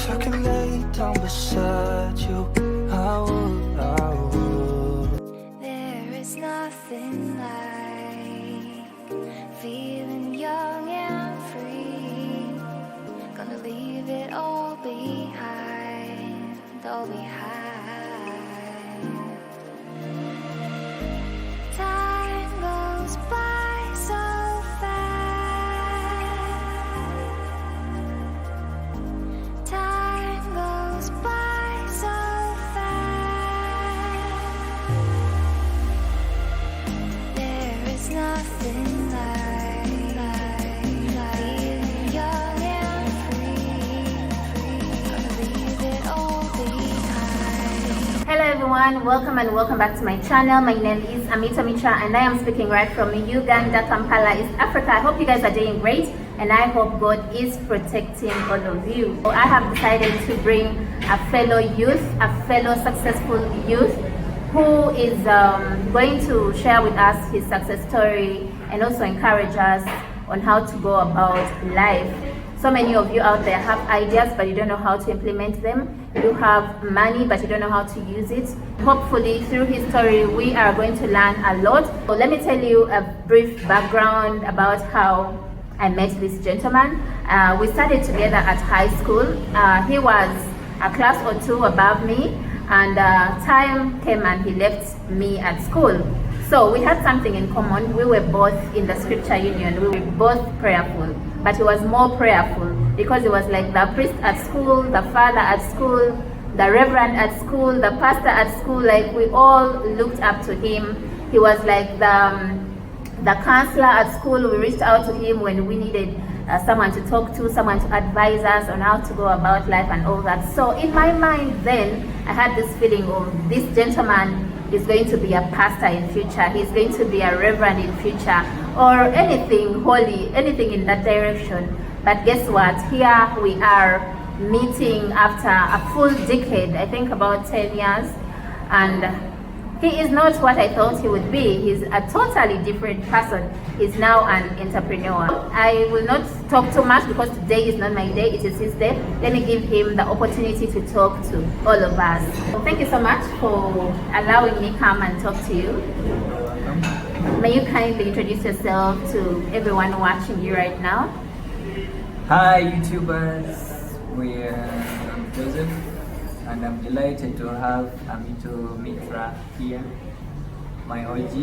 I can lay down beside you, I would. There is nothing like feeling young and free. Gonna leave it all behind, all behind. Time goes by so fast. Time goes by so fast. There is nothing like feeling young and free. Gonna leave it all behind. Hello everyone, welcome back to my channel. My name is Amito Mitra and I am speaking right from Uganda, Kampala, East Africa. I hope you guys are doing great and I hope God is protecting all of you. So I have decided to bring a fellow youth, a fellow successful youth who is going to share with us his success story and also encourage us on how to go about life. So many of you out there have ideas but you don't know how to implement them. You have money but you don't know how to use it. Hopefully through his story we are going to learn a lot. So let me tell you a brief background about how I met this gentleman. We started together at high school. He was a class or two above me and time came and he left me at school. So we had something in common. We were both in the scripture union. We were both prayerful, but he was more prayerful because he was like the priest at school, the father at school, the reverend at school, the pastor at school. Like we all looked up to him. He was like the counselor at school. We reached out to him when we needed someone to talk to, someone to advise us on how to go about life and all that. So in my mind then, I had this feeling of this gentleman is going to be a pastor in future. He's going to be a reverend in future or anything holy, anything in that direction. But guess what? Here we are meeting after a full decade, I think about 10 years. And he is not what I thought he would be. He's a totally different person. He's now an entrepreneur. I will not talk too much because today is not my day, it is his day. Let me give him the opportunity to talk to all of us. Thank you so much for allowing me come and talk to you. May you kindly introduce yourself to everyone watching you right now. Hi YouTubers, I'm Joseph and I'm delighted to have Amito Mitra here, my OG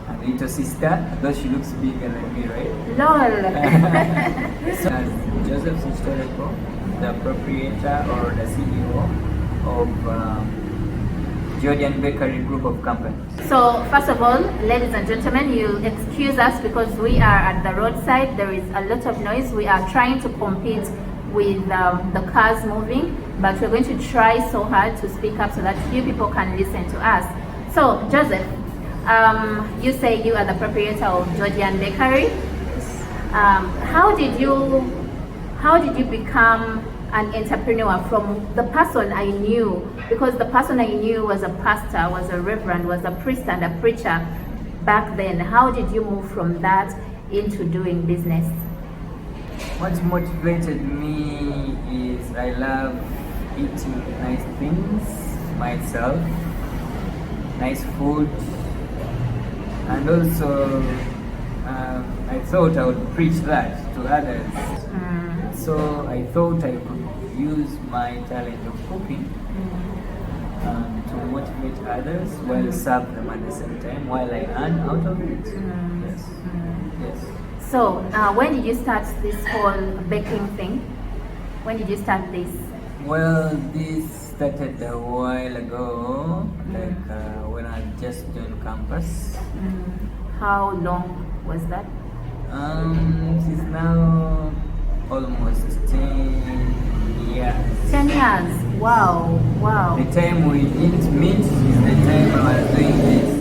and little sister, though she looks bigger than me, right? LOL! So, as Joseph Historical, the proprietor or the CEO of Jodian Bakery group of companies. So first of all, ladies and gentlemen, you excuse us because we are at the roadside. There is a lot of noise. We are trying to compete with the cars moving, but we're going to try so hard to speak up so that few people can listen to us. So Joseph, you say you are the proprietor of Jodian Bakery. How did you become an entrepreneur from the person I knew? Because the person I knew was a pastor, was a reverend, was a priest and a preacher back then. How did you move from that into doing business? What motivated me is I love eating nice things myself, nice food, and also I thought I would preach that to others. So I thought I could use my talent of cooking to motivate others while serve them at the same time while I earn out of it. Yes. Yes. So when did you start this whole baking thing? When did you start this? Well, this started a while ago, like when I just joined campus. How long was that? It is now almost 10 years. 10 years. Wow, wow. The time we didn't meet is the time I was doing this.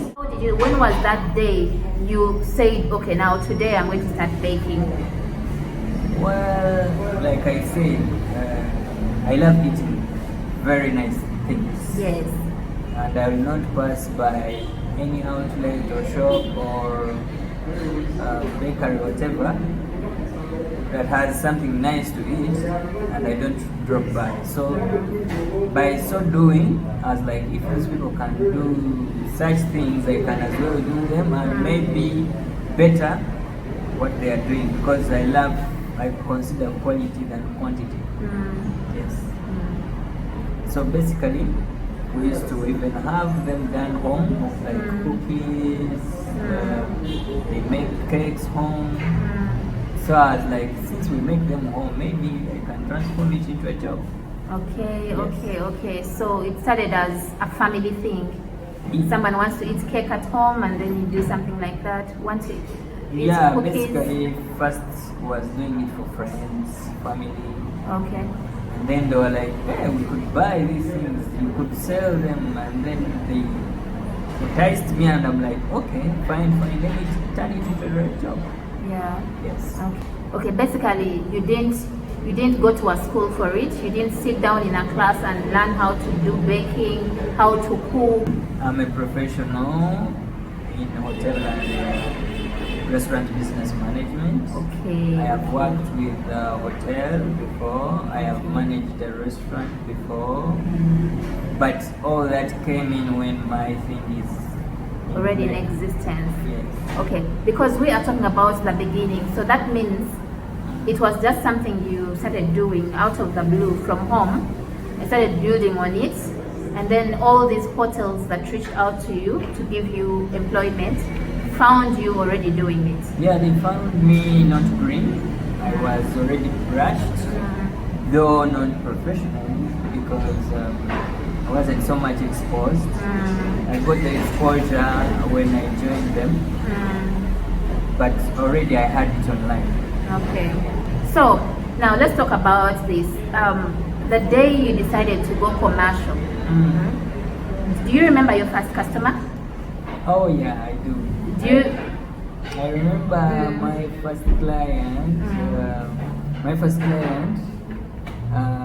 When was that day you said, okay, now today I'm going to start baking? Well, like I said, I love eating very nice things. Yes. And I will not pass by any outlet or shop or bakery, whatever, that has something nice to eat and I don't drop by. So by so doing, I was like, if these people can do such things, I can as well do them and maybe better what they are doing, because I consider quality than quantity. Yes. So basically, we used to even have them done home, like cookies, they make cakes home. So I was like, since we make them home, maybe I can transform it into a job. Okay. So it started as a family thing. Someone wants to eat cake at home and then you do something like that. Want to eat cookies? Basically, first was doing it for friends, family. Okay. And then they were like, hey, we could buy these things, you could sell them, and then they enticed me and I'm like, okay, fine, let me turn it into a real job. Yeah. Yes. Okay. Basically, you didn't go to a school for it. You didn't sit down in a class and learn how to do baking, how to cook. I'm a professional in hotel and restaurant business management. Okay. I have worked with a hotel before. I have managed a restaurant before. But all that came in when my thing is Already in existence. Yes. Okay, because we are talking about the beginning, so that means it was just something you started doing out of the blue from home. I started building on it, and then all these hotels that reached out to you to give you employment found you already doing it. Yeah, they found me not green. I was already brushed, though not professionally, because I wasn't so much exposed. I got the exposure when I joined them, but already I had it online. Okay. So now let's talk about this. The day you decided to go commercial, do you remember your first customer? Oh yeah, I do. I remember my first client.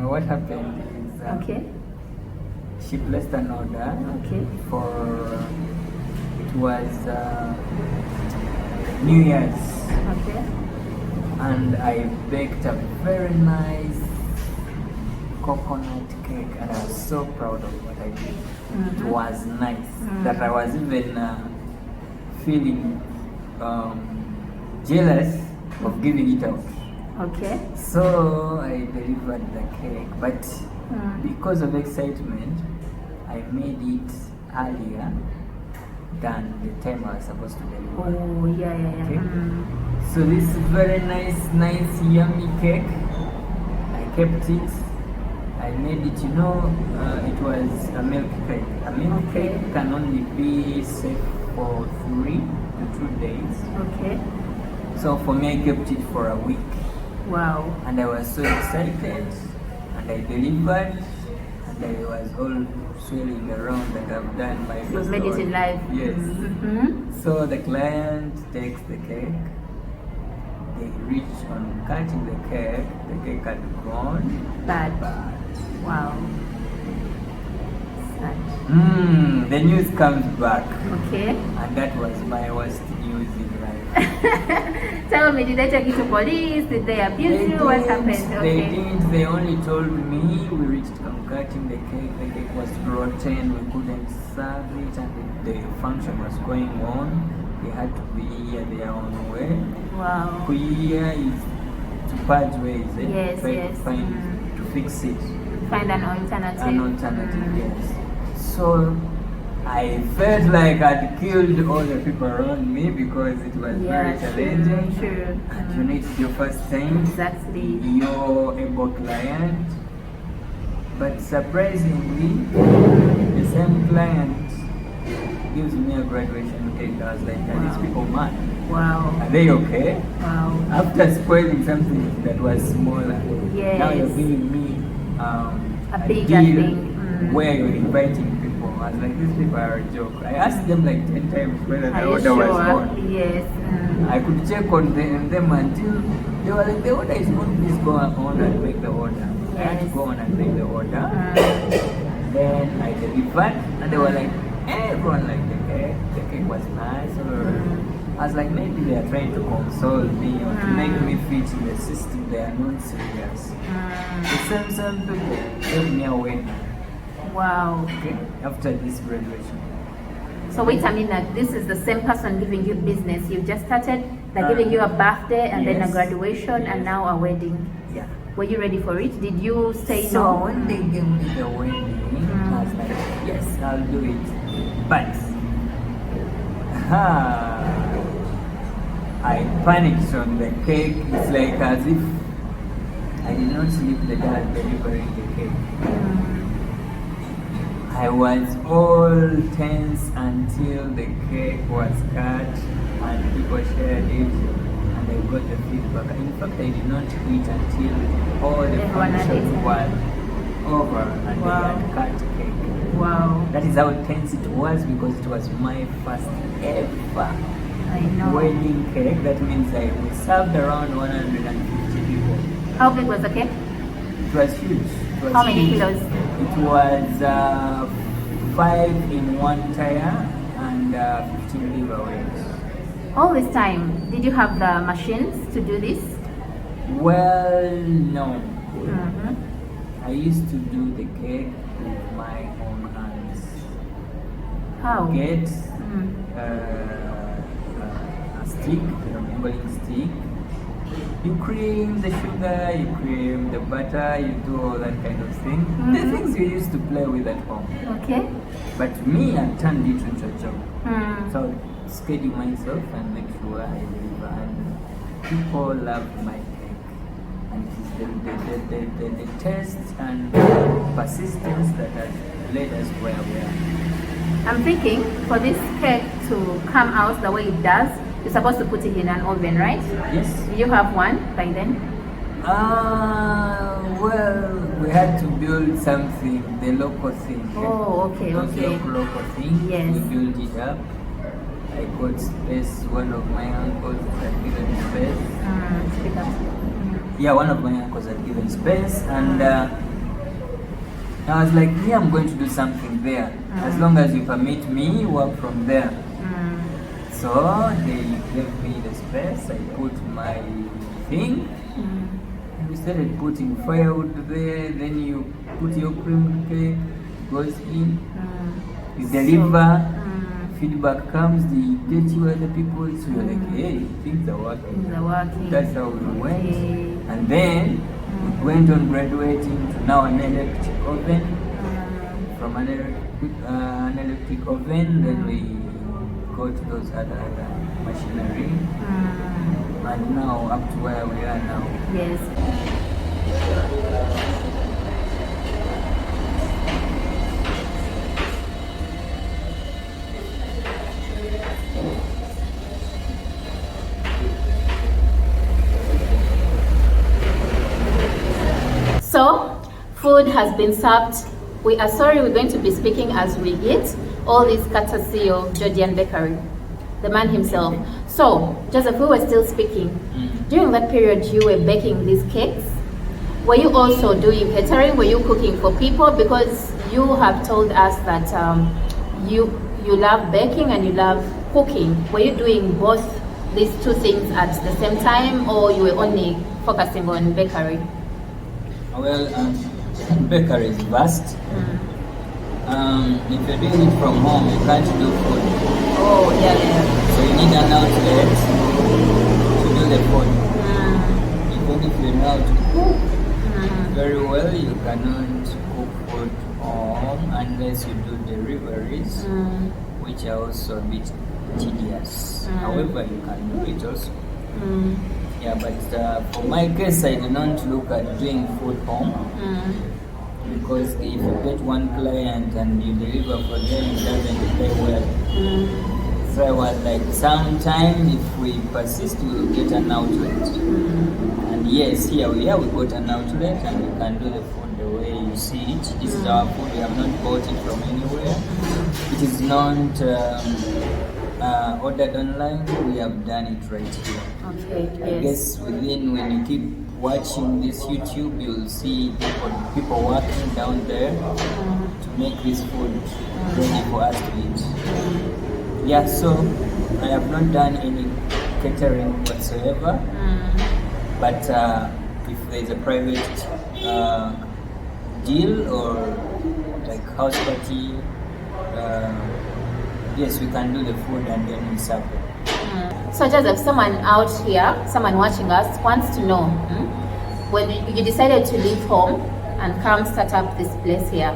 What happened is she placed an order for, it was New Year's, and I baked a very nice coconut cake, and I was so proud of what I did. It was nice that I was even feeling jealous of giving it out. So I delivered the cake, but because of excitement, I made it earlier than the time I was supposed to deliver. So this very nice, yummy cake, I kept it. I made it, it was a milk cake. A milk cake can only be safe for 3 to 2 days. So for me, I kept it for a week. Wow. And I was so excited, and I delivered, and I was all swirling around that I've done my first made it in life. Yes. So the client takes the cake, they reach on cutting the cake had gone bad. Wow. The news comes back. And that was my worst news in life. Tell me, did they take you to police? Did they abuse you? What happened? They didn't. They only told me we reached cutting the cake was rotten, we couldn't serve it, and the function was going on. They had to be their own way. Wow. Here is to purge ways, try to find, to fix it. Find an alternative. Yes. So I felt like I'd killed all the people around me because it was very challenging. True. And it's your first time. Exactly. You're able client. But surprisingly, the same client gives me a graduation cake. I was like, are these people mad? Wow. Are they okay? Wow. After spoiling something that was smaller, Yes. now you're giving me a bigger deal thing. where you're inviting people. I was like, these people are a joke. I asked them like 10 times whether the Are you order was sure? gone. Yes. I could check on them until they were like, the order is gone, please go on and make the order. I had to go on and make the order. Then I delivered, and they were like, everyone liked the cake was nice. I was like, maybe they are trying to console me or to make me fit in the system. They are not serious. The same people gave me a wedding. Wow. Okay, after this graduation. So wait a minute, this is the same person giving you business. You just started, they're giving you a birthday and then a Yes. graduation and now a wedding. Yeah. Were you ready for it? Did you say So no? when they gave me the wedding, I was like, yes, I'll do it. But I panicked on the cake. It's like as if I did not sleep the day delivering the cake. I was all tense until the cake was cut and people shared it and I got the feedback. In fact, I did not eat until all the Everyone had function eaten. was over and Wow. they had cut cake. Wow. That is how tense it was because it was my first ever I know. wedding cake. That means I we served around 150 people. How big was the cake? It was huge. It was How many huge. kilos? It was 5 in one tire and 15 giveaways. All this time, did you have the machines to do this? Well, no. Mm-hmm. I used to do the cake with my own hands. How? Get Mm. a stick, a molding stick. You cream the sugar, you cream the butter, you do all that kind of thing. The things you used to play with at home. Okay. But me, I turned it into a job. Mm. So schedule myself and make sure I deliver. And people love my cake. And it is the taste and persistence that has led us where we are. I'm thinking for this cake to come out the way it does, you're supposed to put it in an oven, right? Yes. Do you have one by then? Well, we had to build something, the local thing. Oh, okay, Those okay. Local thing. Yes. We built it up. I got space. One of my uncles had given space. Speak up. Mm. Yeah, one of my uncles had given space, and I was like, yeah, I'm going to do something there. As long as you permit me, work from there. Mm. So they gave me the space. I put my thing. Mm. We started putting firewood there. Then you put your cream cake, goes in. Mm. You deliver. Mm. Feedback comes. They get you other people. So you're like, hey, things are working. Things are working. That's how we went. Okay. And then we went on graduating to now an electric oven. Mm. From an electric oven, then we got those other machinery. Mm. And now up to where we are now. Yes. So, food has been served. We are sorry, we're going to be speaking as we eat. All this courtesy of Jodian Bakery, the man himself. So, Joseph, we were still speaking. During that period, you were baking these cakes. Were you also doing catering? Were you cooking for people? Because you have told us that you love baking and you love cooking. Were you doing both these two things at the same time, or you were only focusing on bakery? Well, bakery is vast. If you're doing it from home, you can't do food. Oh, yeah, yeah. So you need an outlet to do the food. Even if you know how to cook very well, you cannot cook food home unless you do deliveries, which are also a bit tedious. However, you can do it also. Yeah, but for my case, I did not look at doing food home. Because if you get one client and you deliver for them, it doesn't play well. So I was like, sometime if we persist, we will get an outlet. And yes, here we got an outlet and we can do the food the way you see it. This is our food, we have not bought it from anywhere. It is not ordered online, we have done it right here. Okay, I guess when you keep watching this YouTube, you'll see people working down there to make this food ready for us to eat. Yeah, so I have not done any catering whatsoever, but if there's a private deal or like house party, yes, we can do the food and then we serve it. So just if someone out here, someone watching us wants to know, when you decided to leave home and come start up this place here,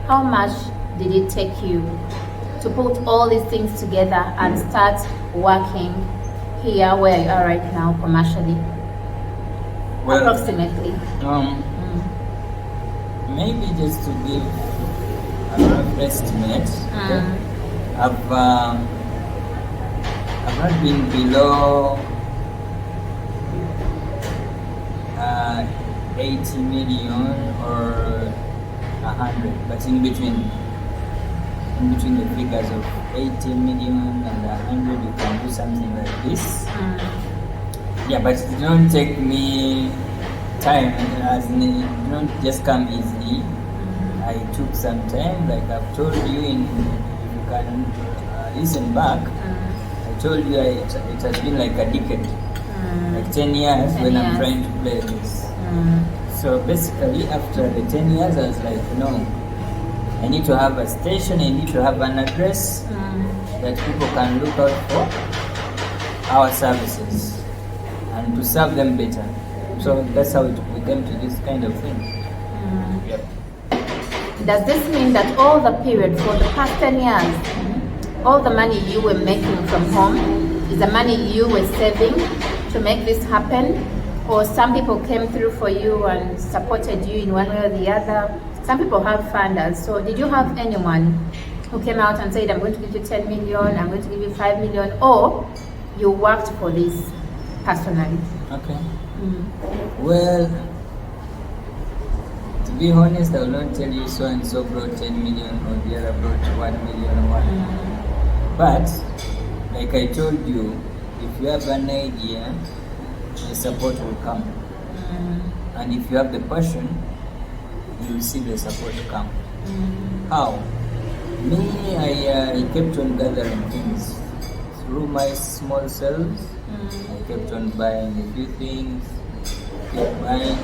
how much did it take you to put all these things together and start working here where you are right now commercially? Well, approximately. Maybe just to give a rough estimate, okay? I've not been below 80 million or 100, but in between the figures of 80 million and 100, you can do something like this. Yeah, but it don't take me time, as in it don't just come easily. I took some time, like I've told you, if you can listen back, I told you it has been like a decade, like 10 years when I'm trying to play this. So basically after the 10 years I was like, no, I need to have a station, I need to have an address that people can look out for our services and to serve them better. So that's how we came to this kind of thing. Yep. Does this mean that all the period for the past 10 years, all the money you were making from home is the money you were saving to make this happen? Or some people came through for you and supported you in one way or the other? Some people have funders. So did you have anyone who came out and said, I'm going to give you 10 million, I'm going to give you 5 million, or you worked for this personally? Okay. Well, to be honest, I will not tell you so and so brought 10 million or the other brought 1 million or what. But, like I told you, if you have an idea, the support will come. And if you have the passion, you will see the support come. How? Me, I kept on gathering things. Through my small sales, I kept on buying a few things, kept buying.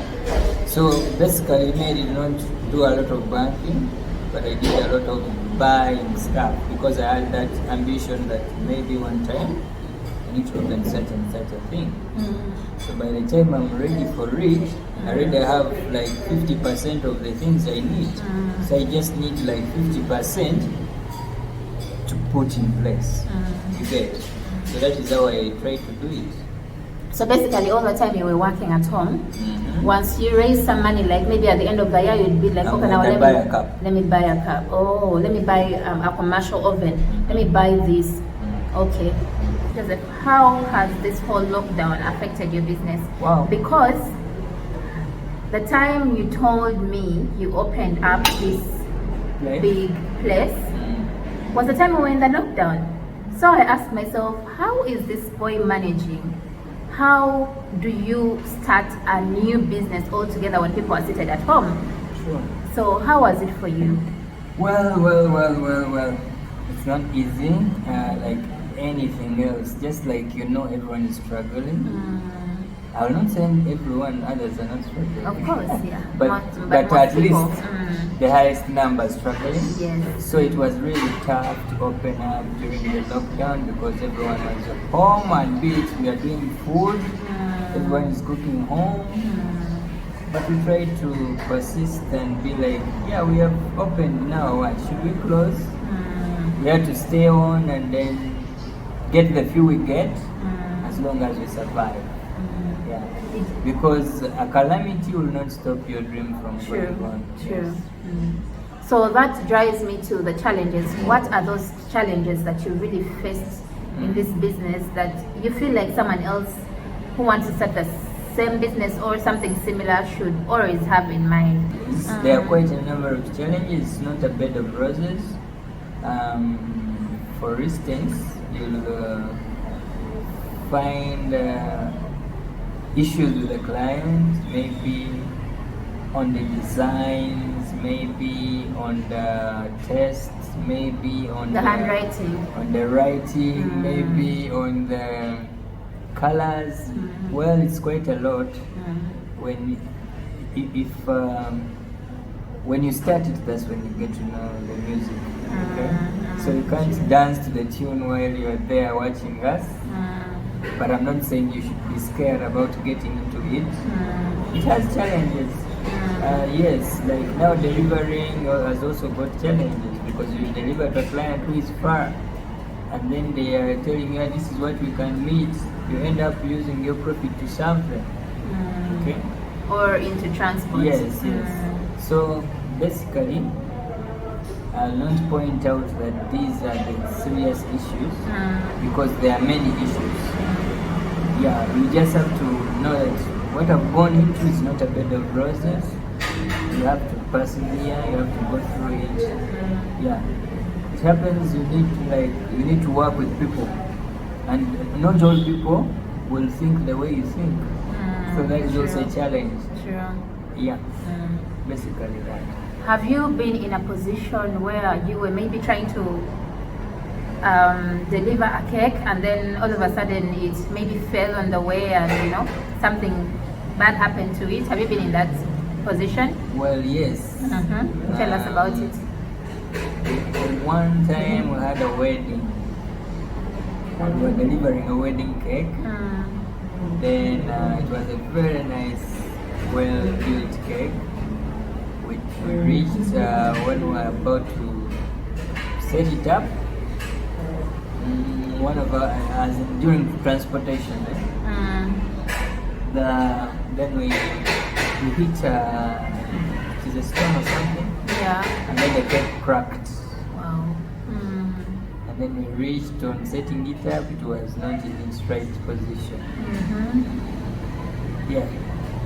So basically, I did not do a lot of banking, but I did a lot of buying stuff because I had that ambition that maybe one time I need to open such and such a thing. So by the time I'm ready for it, I already have like 50% of the things I need. So I just need like 50% to put in place. You get it? So that is how I try to do it. So basically all the time you were working at home, once you raise some money, like maybe at the end of the year you'd be like, okay, now let me buy a cup. Let me buy a cup. Oh, let me buy a commercial oven. Let me buy this. Okay. Joseph, how has this whole lockdown affected your business? Wow. Because the time you told me you opened up this big place was the time we were in the lockdown. So I asked myself, how is this boy managing? How do you start a new business altogether when people are seated at home? Sure. So how was it for you? Well. It's not easy. Like anything else, just like everyone is struggling. I will not say everyone, others are not struggling. Of course, yeah. but most at people, least the highest number struggling. Yes. So it was really tough to open up during the lockdown because everyone was at home, and be it we are doing food, everyone is cooking home. But we tried to persist and be like, yeah, we have opened now, what should we close? We had to stay on and then get the few we get as long as we survive. Yeah. Because a calamity will not stop your dream from going on. True. So that drives me to the challenges. What are those challenges that you really faced in this business that you feel like someone else who wants to start the same business or something similar should always have in mind? There are quite a number of challenges. It's not a bed of roses. For instance, you'll find issues with the client, maybe on the designs, maybe on the text, maybe on The handwriting. on the writing, maybe on the colors. Well, it's quite a lot. When when you start it, that's when you get to know the music. Okay, so you can't dance to the tune while you're there watching us. But I'm not saying you should be scared about getting into it. It has challenges. Yes, like now delivering has also got challenges because you deliver to a client who is far, and then they are telling you this is what we can meet. You end up using your profit to something. Okay. Or into transport. Yes. So basically, I'll not point out that these are the serious issues because there are many issues. Yeah, you just have to know that what I've gone into is not a bed of roses. You have to persevere, you have to go through it. Yeah. It happens, you need to work with people. And not all people will think the way you think. So that is also a challenge. True. Yeah. Basically that. Have you been in a position where you were maybe trying to deliver a cake and then all of a sudden it maybe fell on the way and something bad happened to it? Have you been in that position? Well, yes. Tell us about it. One time we had a wedding and we were delivering a wedding cake. Then it was a very nice, well-built cake which we reached when we were about to set it up. One of our, during transportation, then we hit it is a stone or something. Yeah. And then the cake cracked. Wow. And then we reached on setting it up. It was not in its right position. Yeah.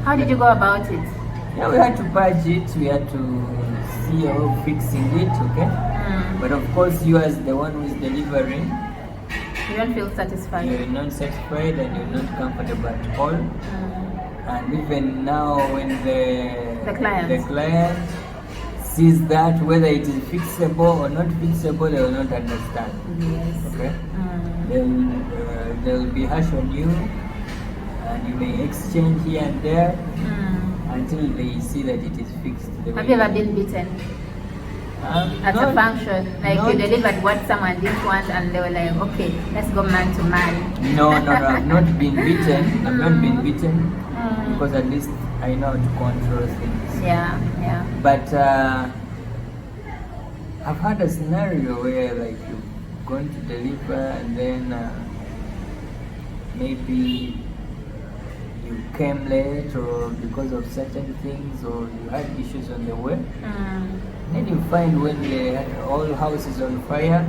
How did you go about it? Yeah, we had to patch it. We had to see how fixing it. Okay. But of course, you as the one who is delivering, you don't feel satisfied. You're not satisfied and you're not comfortable at all. And even now, when the client sees that, whether it is fixable or not fixable, they will not understand. Yes. Okay. They will be harsh on you, and you may exchange here and there until they see that it is fixed. Have you ever been beaten? At a function, like you delivered what someone didn't want and they were like, okay, let's go man to man. No, I've not been beaten. I've not been beaten because at least I know how to control things. Yeah. But I've had a scenario where like you're going to deliver and then maybe you came late or because of certain things or you had issues on the way. Then you find when the whole house is on fire,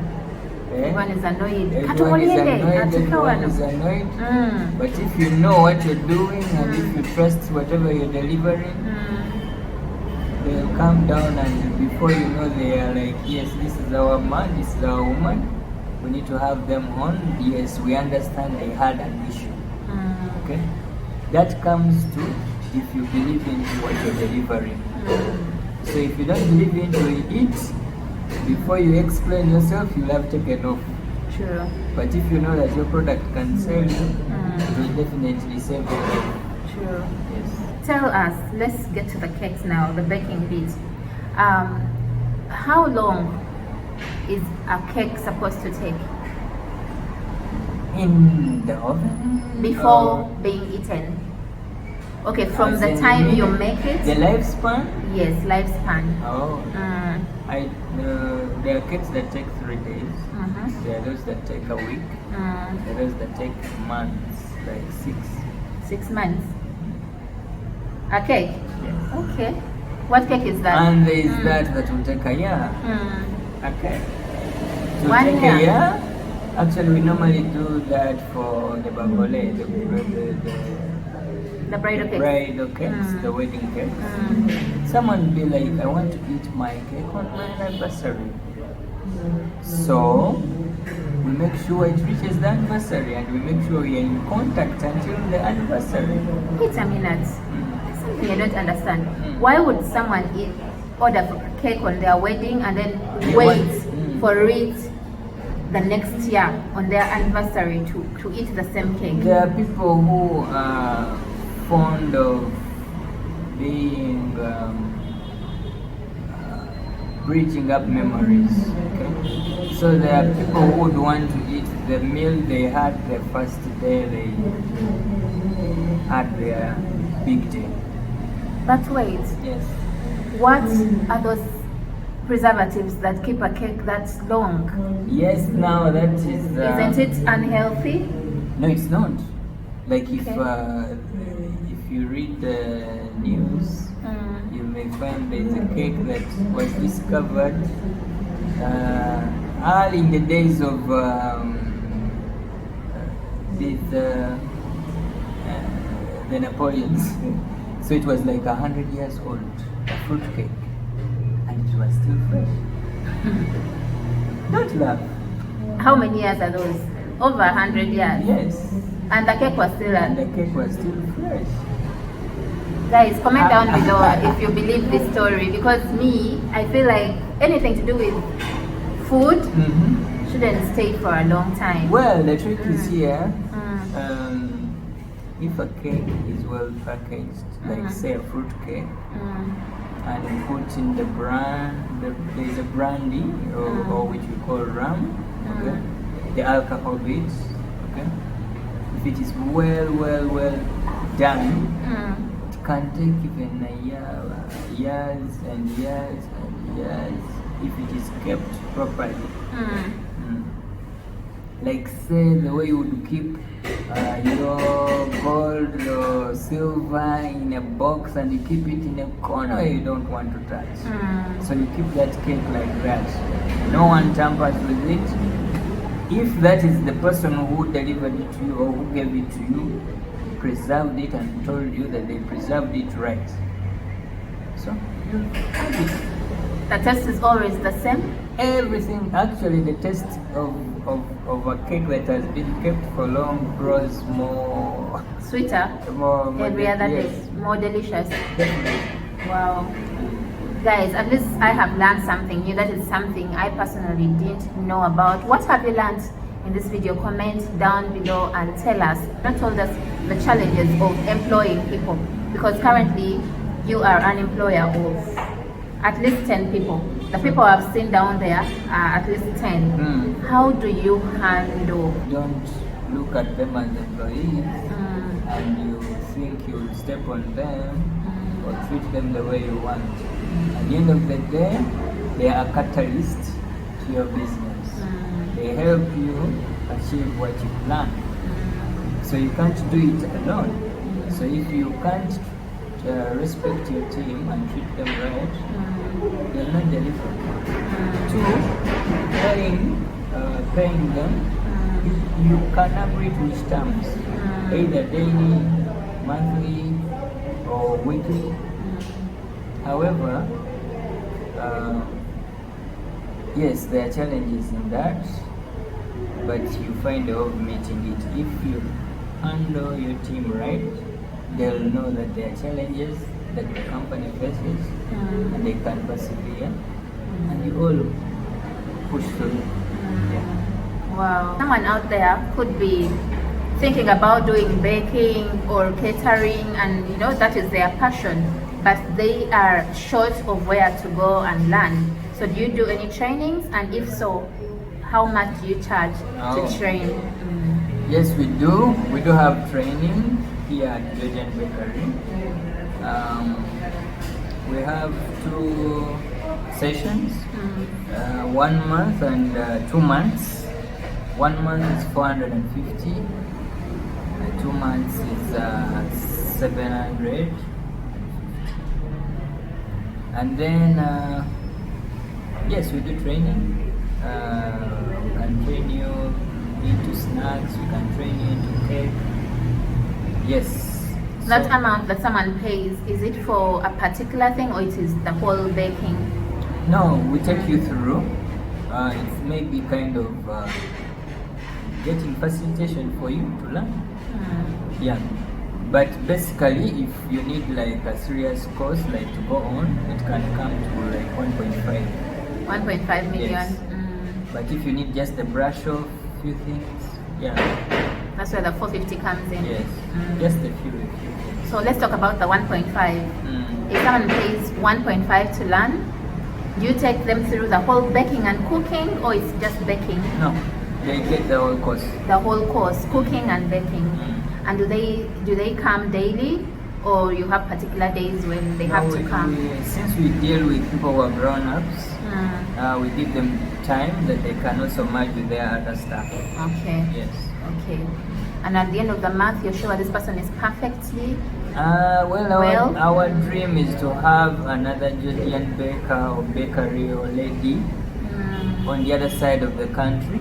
everyone is annoyed. Everyone is annoyed. But if you know what you're doing and if you trust whatever you're delivering, they'll come down and before you know they are like, yes, this is our man, this is our woman. We need to have them on. Yes, we understand they had an issue. Okay? That comes to if you believe in what you're delivering. So if you don't believe into it, before you explain yourself, you'll have taken off. True. But if you know that your product can sell you, it will definitely save you. True. Yes. Tell us, let's get to the cakes now, the baking bit. How long is a cake supposed to take? In the oven? Before being eaten. Okay, from the time you make it? The lifespan? Yes, lifespan. Oh. There are cakes that take 3 days. There are those that take a week. There are those that take months, like 6. 6 months. A cake? Yes. Okay. What cake is that? And there is that will take a year. Okay. To 1 take year? a year? Actually, we normally do that for the bangole, The bridal cakes. Bridal cakes, the wedding cakes. Someone will be like, I want to eat my cake on my anniversary. So, we make sure it reaches the anniversary and we make sure we are in contact until the anniversary. Wait a minute. Something I don't understand. Why would someone eat order for cake on their wedding and then Yeah, wait what? for it the next year on their anniversary to eat the same cake? There are people who are fond of being bridging up memories. Okay? So there are people who would want to eat the meal they had the first day they had their big day. But wait, Yes. what are those preservatives that keep a cake that long? Yes, now that is. Isn't it unhealthy? No, it's not. Like if Okay. if you read the news, you may find there's a cake that was discovered early in the days of the Napoleons. So it was like 100 years old, a fruit cake, and it was still fresh. Don't laugh. How many years are those? Over 100 years. Yes, And the cake was still and the cake was still fresh. Guys, comment down below if you believe this story, because me, I feel like anything to do with food Mm-hmm. shouldn't stay for a long time. Well, the trick is here. Mm, If a cake is well packaged, like say a fruit cake, and you put in the there's a brandy or which we call rum, okay, the alcohol bit, okay. If it is well done, it can take even a year, years and years and years if it is kept properly. Like say the way you would keep your gold or silver in a box and you keep it in a corner where you don't want to touch. So you keep that cake like that. No one tampers with it. If that is the person who delivered it to you or who gave it to you, preserved it and told you that they preserved it right. So you have it. The taste is always the same. Everything, actually the taste of a cake that has been kept for long grows more Sweeter every other yes, day. More delicious. definitely. Wow. Guys, at least I have learned something new. That is something I personally didn't know about. What have you learned in this video? Comment down below and tell us. Not told us the challenges of employing people, because currently you are an employer of at least 10 people. The people I've seen down there are at least 10. How do you handle? Don't look at them as employees and you think you'll step on them or treat them the way you want. At the end of the day, they are a catalyst to your business. They help you achieve what you plan. So you can't do it alone. So if you can't respect your team and treat them right, they'll not deliver. Two, paying them, you can agree to which terms, either daily, monthly, or weekly. However, yes, there are challenges in that, but you find a way of meeting it. If you handle your team right, they'll know that there are challenges that the company faces and they can persevere and you all push through. Yeah. Wow. Someone out there could be thinking about doing baking or catering, and you know that is their passion, but they are short of where to go and learn. So do you do any trainings, and if so, how much do you charge to train? Yes, we do. We do have training here at Jodian Bakery. We have 2 sessions, 1 month and 2 months. 1 month is 450, 2 months is 700. And then, yes, we do training. We can train you into snacks, we can train you into cake. Yes. That amount that someone pays, is it for a particular thing or it is the whole baking? No, we take you through. It may be kind of getting facilitation for you to learn. Yeah. But basically, if you need like a serious course like to go on, it can come to like 1.5. 1.5 million. Yes. But if you need just the brush off, few things, yeah. That's where the 450 comes in. Yes. Just a few things. So let's talk about the 1.5. If someone pays 1.5 to learn, do you take them through the whole baking and cooking, or it's just baking? No, they get the whole course. The whole course, cooking and baking. And do they come daily, or you have particular days when they have to come? Since we deal with people who are grown-ups, we give them time that they can also merge with their other stuff. Okay. Yes. Okay. And at the end of the month, you're sure this person is perfectly Our dream is to have another Jodian baker or bakery or lady on the other side of the country.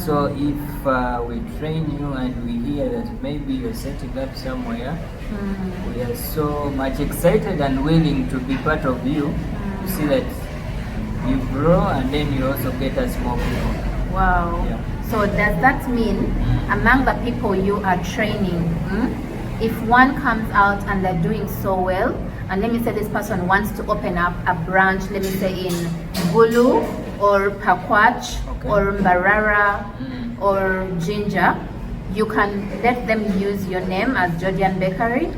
So if we train you and we hear that maybe you're setting up somewhere, we are so much excited and willing to be part of you to see that you grow and then you also get us more people. Wow. Yeah. So does that mean among the people you are training, if one comes out and they're doing so well, and let me say this person wants to open up a branch, let me say in Bulu or Pakwach or Mbarara or Ginger, you can let them use your name as Jodian Bakery?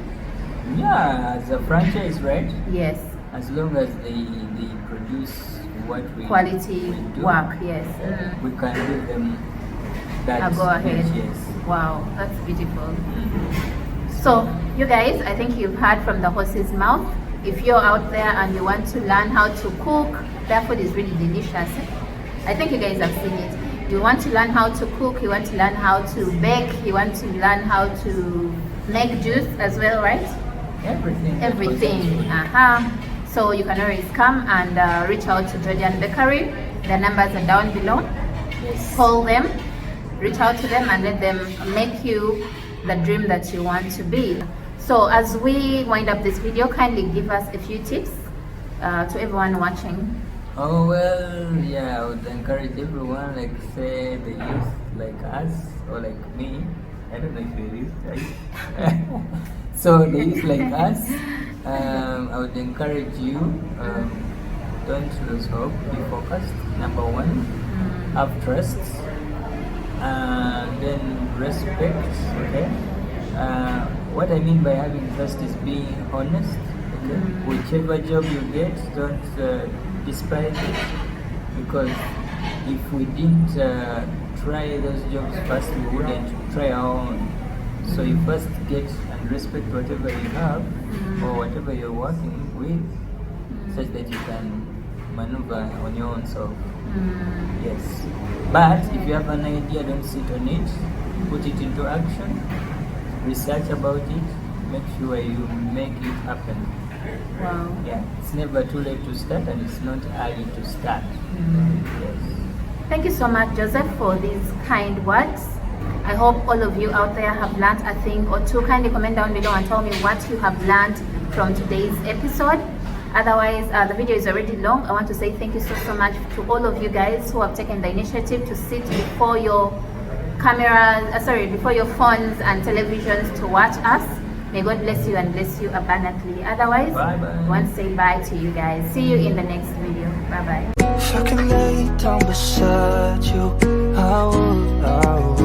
Yeah, as a franchise, right? Yes. As long as they produce what we Quality we do, work, yes. we can give them that. Go ahead. Yes. Wow, that's beautiful. So, you guys, I think you've heard from the horse's mouth. If you're out there and you want to learn how to cook, their food is really delicious. I think you guys have seen it. You want to learn how to cook, you want to learn how to bake, you want to learn how to make juice as well, right? Everything. So you can always come and reach out to Jodian Bakery. The numbers are down below. Yes. Call them, reach out to them, and let them make you the dream that you want to be. So as we wind up this video, kindly give us a few tips to everyone watching. Oh well, yeah, I would encourage everyone, like say the youth like us or like me. I don't know if you're youth, right? So the youth like us, I would encourage you, don't lose hope, be focused, number one, have trust, and then respect, okay? What I mean by having trust is being honest, okay? Whichever job you get, don't despise it, because if we didn't try those jobs first, we wouldn't try our own. So you first get and respect whatever you have or whatever you're working with, such that you can maneuver on your own self. Yes. But if you have an idea, don't sit on it. Put it into action. Research about it. Make sure you make it happen. Wow. Yeah. It's never too late to start, and it's not early to start. Yes. Thank you so much, Joseph, for these kind words. I hope all of you out there have learned a thing or two. Kindly comment down below and tell me what you have learned from today's episode. Otherwise, the video is already long. I want to say thank you so much to all of you guys who have taken the initiative to sit before your cameras, before your phones and televisions to watch us. May God bless you and bless you abundantly. Otherwise, Bye bye. I want to say bye to you guys. See you in the next video. Bye bye. If I can lay down beside you, I would.